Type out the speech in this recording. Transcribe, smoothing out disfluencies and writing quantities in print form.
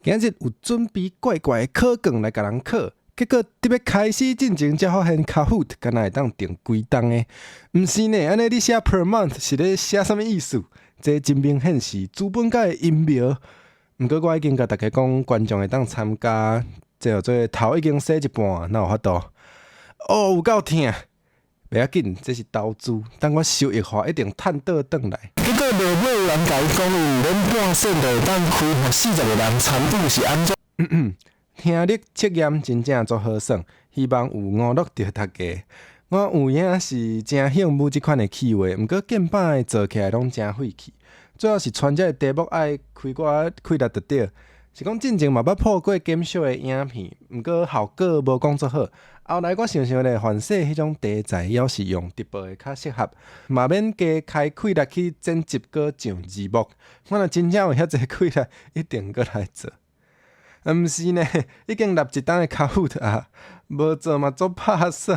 今日有准备怪怪的考卷来甲人考，结果伫要开始进前，才发现Kahoot敢若会当定几档的。毋是呢，安尼你写 per month 是咧写啥物意思？这真明显是资本家的阴谋。毋过我已经甲大家讲，观众会当参加，这叫做头已经洗一半，哪有法度？哦，有够痛！袂要紧，这是投资，等我收益化，一定趁倒转来。结果落尾有人甲伊讲，有免半仙就会当开，互40个人参与是安怎？听力测验真正足好耍，希望有娱乐着大家。我有影是真羡慕即款的气话，毋过键盘的做起来拢真费气。最后是传这个题目爱开我开力就对。是讲进前嘛捌破过减少的影片，毋过效果无讲足好。后来我想想咧，反正迄种题材要是用直播会较适合，嘛免加开开力去剪辑搁上字幕。我若真正有遐济开力，一定搁来做。毋是呢，已经立一档的Kahoot啊，无做嘛足拍算。